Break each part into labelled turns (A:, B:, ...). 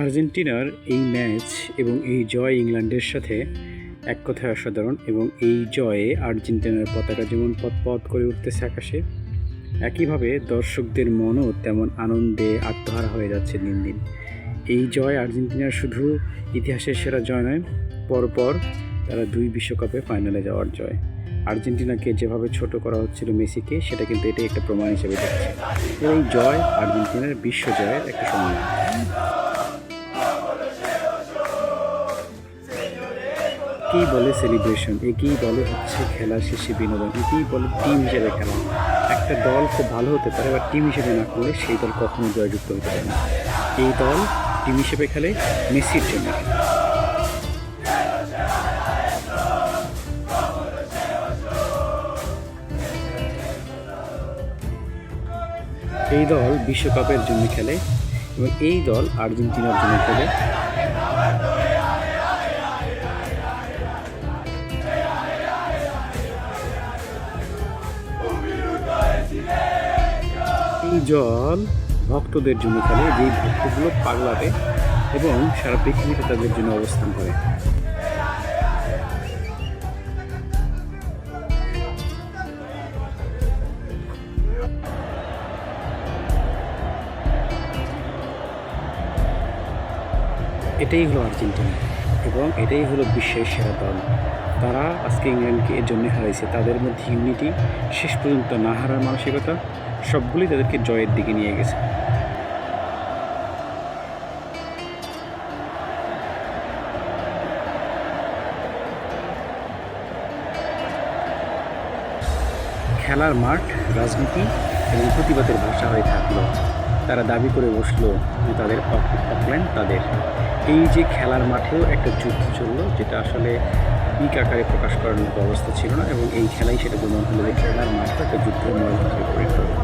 A: আর্জেন্টিনার এই ম্যাচ এবং এই জয় ইংল্যান্ডের সাথে এক কথায় অসাধারণ। এবং এই জয়ে আর্জেন্টিনার পতাকা যেমন পথ করে উঠতেছে আকাশে, একইভাবে দর্শকদের মনও তেমন আনন্দে আত্মহারা হয়ে যাচ্ছে দিন দিন। এই জয় আর্জেন্টিনার শুধু ইতিহাসের সেরা জয় নয়, পরপর তারা 2 বিশ্বকাপে ফাইনালে যাওয়ার জয়। আর্জেন্টিনাকে যেভাবে ছোট করা হচ্ছিল মেসিকে, সেটা কিন্তু এটাই একটা প্রমাণ হিসেবে দেখছে। এই জয় আর্জেন্টিনার বিশ্ব জয়ের একটা সম্মান। একেই বলে সেলিব্রেশন, একেই বলে হচ্ছে খেলার শেষে বিনোদন, একেই বলে টিম হিসেবে খেলা। একটা দল খুব ভালো হতে পারে, বা টিম হিসেবে না করলে সেই দল কখনো জয়যুক্ত হতে পারে না। এই দল টিম হিসেবে খেলে, মেসির জন্য খেলে। এই দল বিশ্বকাপের জন্য খেলে এবং এই দল আর্জেন্টিনার জন্য খেলে। এই জল ভক্তদের জন্য খেলে, যেই ভক্তগুলো পাগলাটে এবং সারা পৃথিবীতে তাদের জন্য অবস্থান করে। এটাই হলো আর্জেন্টিনা এবং এটাই হলো বিশ্বের সেরা দল। তারা আজকে ইংল্যান্ডকে এর জন্য হারাইছে। তাদের মধ্যে ইউনিটি, শেষ পর্যন্ত না হারার মানসিকতা, সবগুলি তাদেরকে জয়ের দিকে নিয়ে গেছে। খেলার মাঠ রাজনীতি এবং প্রতিবাদের ভাষা হয়ে থাকলো। তারা দাবি করে বসলো যে তাদের অকল্যান্ড তাদের। এই যে খেলার মাঠেও একটা যুদ্ধ চললো, যেটা আসলে পিক আকারে প্রকাশ করার মতো অবস্থা ছিল না, এবং এই খেলাই সেটা প্রমাণ হলো যে খেলার মাঠটা একটা যুদ্ধের ময়দানে পরিণত হলো।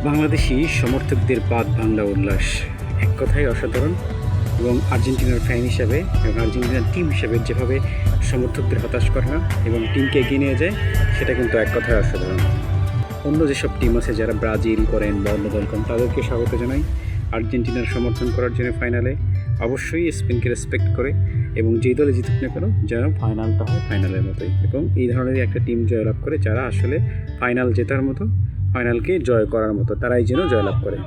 A: বাংলাদেশি সমর্থকদের বাদ বাংলা উল্লাস এক কথায় অসাধারণ। এবং আর্জেন্টিনার ফ্যান হিসাবে এবং আর্জেন্টিনার টিম হিসাবে যেভাবে সমর্থকদের হতাশ করে না এবং টিমকে এগিয়ে নিয়ে যায়, সেটা কিন্তু এক কথায় অসাধারণ। অন্য যেসব টিম আছে যারা ব্রাজিল করেন বা অন্য দল করেন, তাদেরকে স্বাগত জানাই আর্জেন্টিনার সমর্থন করার জন্য ফাইনালে। অবশ্যই স্পেনকে রেসপেক্ট করে, এবং যেই দলে জিতুক না কেন, যেন ফাইনালটা হয় ফাইনালের মতোই, এবং এই ধরনের একটা টিম জয়লাভ করে যারা আসলে ফাইনাল জেতার মতো, ফাইনালকে জয় করার মতো, তারাই যেন জয়লাভ করে।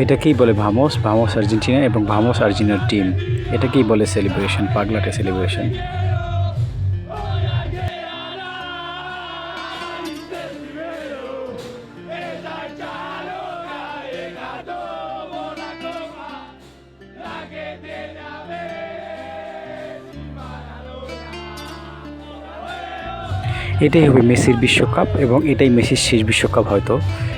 A: এটাকেই বলে ভামোস আর্জেন্টিনা এবং ভামোস আর্জেন্টিনার টিম। এটাকেই বলে সেলিব্রেশন, পাগলাটে সেলিব্রেশন। এটাই হবে মেসির বিশ্বকাপ এবং এটাই মেসির শেষ বিশ্বকাপ হয়তো।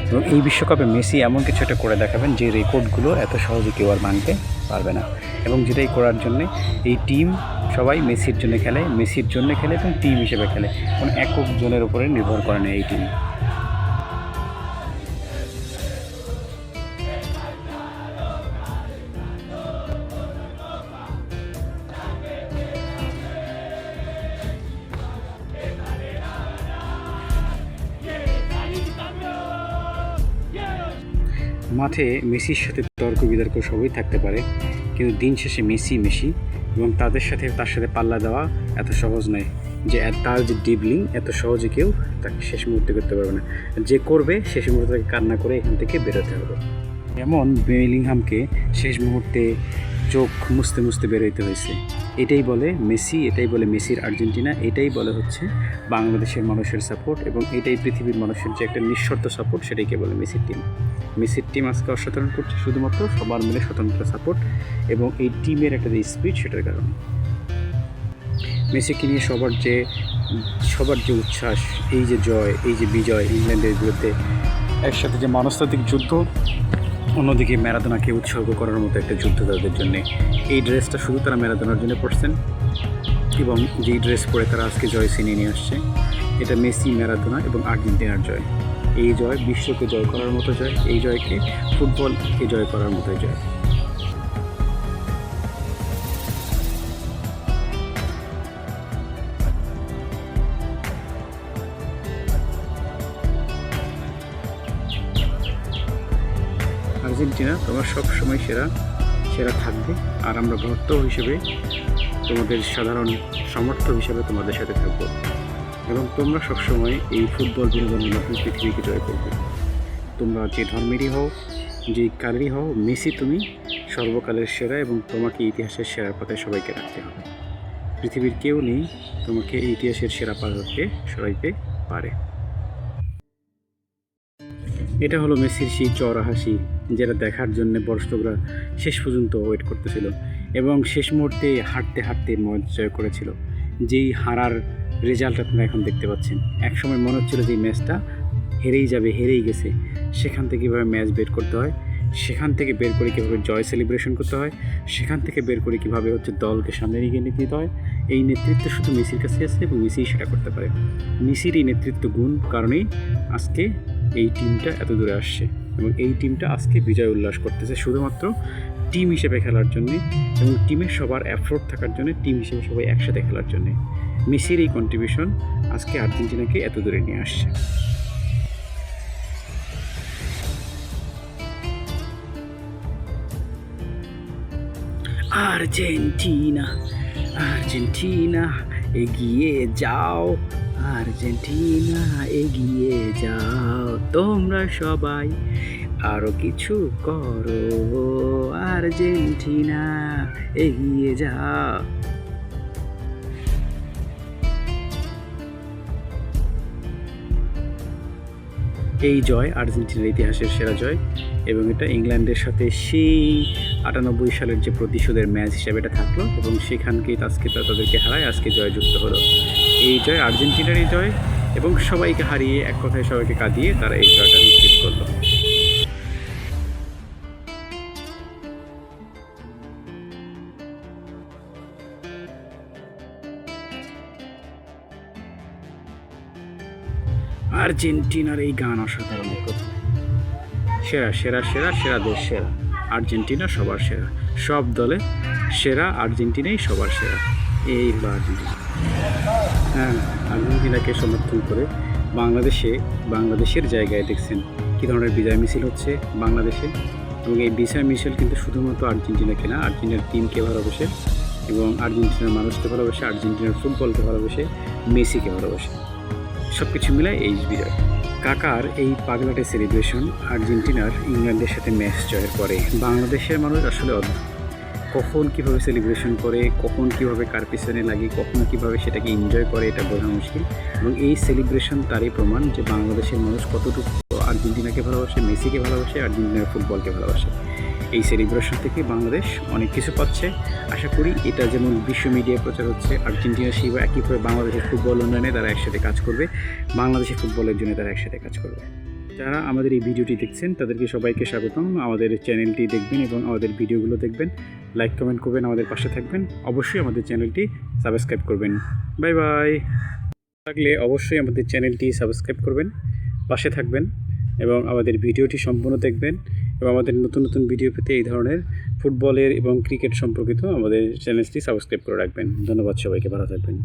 A: এবং এই বিশ্বকাপে মেসি এমন কিছু একটা করে দেখাবেন যে রেকর্ডগুলো এত সহজে কেউ আর ভাঙতে পারবে না। এবং যেটাই করার জন্যে এই টিম সবাই মেসির জন্য খেলে, এবং টিম হিসেবে খেলে, কোনো একক জনের উপরে নির্ভর করে না এই টিম। মাঠে মেসির সাথে তর্ক বিতর্ক সবই থাকতে পারে, কিন্তু দিন শেষে মেসি, এবং তার সাথে পাল্লা দেওয়া এত সহজ নয়। যে তার যে ডিবলিং এত সহজে কেউ তাকে শেষ মুহূর্তে করতে পারবে না। যে করবে শেষ মুহূর্তে তাকে কান্না করে এখান থেকে বেরোতে হবে। যেমন বেলিংহামকে শেষ মুহূর্তে চোখ মুছতে বেরোতে হয়েছে। এটাই বলে মেসি, এটাই বলে মেসির আর্জেন্টিনা, এটাই বলে হচ্ছে বাংলাদেশের মানুষের সাপোর্ট, এবং এটাই পৃথিবীর মানুষের যে একটা নিঃশর্ত সাপোর্ট, সেটাইকে বলে মেসির টিম। মেসির টিম আজকে অসাধারণ করছে শুধুমাত্র সবার মিলে স্বতন্ত্র সাপোর্ট এবং এই টিমের একটা যে স্পিরিট, সেটার কারণে। মেসিকে নিয়ে সবার যে উচ্ছ্বাস, এই যে জয়, এই যে বিজয় ইংল্যান্ডের বিরুদ্ধে, একসাথে যে মনস্তাত্ত্বিক যুদ্ধ, অন্যদিকে ম্যারাডোনাকে উৎসর্গ করার মতো একটা যুদ্ধ তাদের জন্যে। এই ড্রেসটা শুধু তারা ম্যারাডোনার জন্য পরছেন এবং যেই ড্রেস পরে তারা আজকে জয় ছিনিয়ে নিয়ে আসছে, এটা মেসি, ম্যারাডোনা এবং আর্জেন্টিনার জয়। এই জয় বিশ্বকে জয় করার মতো জয়, এই জয়কে ফুটবলকে জয় করার মতোই জয়। আর্জেন্টিনা তোমার সব সময় সেরা থাকবে, আর আমরা ভক্ত হিসেবে তোমাদের সাধারণ সমর্থক হিসেবে তোমাদের সাথে থাকবো, এবং তোমরা সবসময় এই ফুটবল বিনোদনের মাধ্যমে পৃথিবীকে জয় করবে। তোমরা যে ধর্মেরই হও, যে কালেরই হও, মেসি তুমি সর্বকালের সেরা, এবং তোমাকে ইতিহাসের সেরার পাতায় সবাইকে রাখতে হবে। পৃথিবীর কেউ নেই তোমাকে এই ইতিহাসের সেরা পাতাকে সরাইতে পারে। এটা হলো মেসির সেই চওড়া হাসি, যেটা দেখার জন্য দর্শকরা শেষ পর্যন্ত ওয়েট করতেছিল এবং শেষ মুহূর্তে হাঁটতে হাঁটতে ম্যাচ জয় করেছিল। যেই হারার রেজাল্ট আপনারা এখন দেখতে পাচ্ছেন। একসময় মনে হচ্ছিল যে ম্যাচটা হেরেই যাবে, হেরেই গেছে। সেখান থেকে কীভাবে ম্যাচ বের করতে হয়, সেখান থেকে বের করে কীভাবে জয় সেলিব্রেশন করতে হয়, সেখান থেকে বের করে কীভাবে দলকে সামনে এগিয়ে নিতে হয়, এই নেতৃত্ব শুধু মেসির কাছে আছে এবং মেসিই সেটা করতে পারে। মেসির এই নেতৃত্ব গুণ কারণেই আজকে এই টিমটা এত দূরে আসছে, এবং এই টিমটা আজকে বিজয় উল্লাস করতেছে শুধুমাত্র টিম হিসেবে খেলার জন্যে, এবং টিমের সবার এফোর্ট থাকার জন্যে, টিম হিসেবে সবাই একসাথে খেলার জন্যে। মেসির এই কন্ট্রিবিউশন আজকে আর্জেন্টিনাকে এত দূরে নিয়ে আসছে। আর্জেন্টিনা, আর্জেন্টিনা এগিয়ে যাও, আর্জেন্টিনা এগিয়ে যাও, তোমরা সবাই আরো কিছু করো, আর্জেন্টিনা এগিয়ে যাও। এই জয় আর্জেন্টিনার ইতিহাসের সেরা জয়, এবং এটা ইংল্যান্ডের সাথে সেই 98 সালের যে প্রতিশোধের ম্যাচ হিসাবে এটা থাকলো, এবং সেখানকেই আজকে তাদেরকে হারায় আজকে জয়যুক্ত হলো। এই জয় আর্জেন্টিনারই জয়, এবং সবাইকে হারিয়ে এক কথায় সবাইকে কাঁদিয়ে তারা এই জয়টা নিশ্চিত করলো। আর্জেন্টিনার এই গান অসাধারণ কথা। সেরা সেরা সেরা সেরা দেশ সেরা, আর্জেন্টিনা সবার সেরা, সব দলে সেরা, আর্জেন্টিনাই সবার সেরা। এই হলো আর্জেন্টিনা। হ্যাঁ, আর্জেন্টিনাকে সমর্থন করে বাংলাদেশের জায়গায় দেখছেন কী ধরনের বিজয় মিছিল হচ্ছে বাংলাদেশে, এবং এই বিজয় মিছিল কিন্তু শুধুমাত্র আর্জেন্টিনাকে না, আর্জেন্টিনার টিমকে ভালোবাসে, এবং আর্জেন্টিনার মানুষকে ভালোবাসে, আর্জেন্টিনার ফুটবলকে ভালোবাসে, মেসিকে ভালোবাসে। সব কিছু মিলায় এই বিজয়। কাকার এই পাগলাটে সেলিব্রেশন আর্জেন্টিনার ইংল্যান্ডের সাথে ম্যাচ জয়ের পরে বাংলাদেশের মানুষ আসলে অদ্ভুত। কখন কীভাবে সেলিব্রেশন করে, কখন কীভাবে কার পিছনে লাগে, কখন কীভাবে সেটাকে এনজয় করে, এটা বোঝা মুশকিল। এবং এই সেলিব্রেশন তারই প্রমাণ যে বাংলাদেশের মানুষ কতটুকু আর্জেন্টিনাকে ভালোবাসে, মেসিকে ভালোবাসে, আর্জেন্টিনার ফুটবলকে ভালোবাসে। এই সেলিব্রেশন থেকে বাংলাদেশ অনেক কিছু পাচ্ছে। আশা করি এটা যেমন বিশ্ব মিডিয়ায় প্রচার হচ্ছে, আর্জেন্টিনা সেবা একইভাবে বাংলাদেশের ফুটবল উন্নয়নে তারা একসাথে কাজ করবে, বাংলাদেশের ফুটবলের জন্য তারা একসাথে কাজ করবে। যারা আমাদের এই ভিডিওটি দেখছেন তাদেরকে সবাইকে স্বাগতম। আমাদের চ্যানেলটি দেখবেন এবং আমাদের ভিডিওগুলো দেখবেন, লাইক কমেন্ট করবেন, আমাদের পাশে থাকবেন। অবশ্যই আমাদের চ্যানেলটি সাবস্ক্রাইব করবেন। Bye bye. থাকলে অবশ্যই আমাদের চ্যানেলটি সাবস্ক্রাইব করবেন, পাশে থাকবেন, এবং আমাদের ভিডিওটি সম্পূর্ণ দেখবেন, এবং আমাদের নতুন নতুন ভিডিও পেতে এই ধরনের ফুটবলের এবং ক্রিকেট সম্পর্কিত আমাদের চ্যানেলটি সাবস্ক্রাইব করে রাখবেন। ধন্যবাদ সবাইকে, ভালো থাকবেন।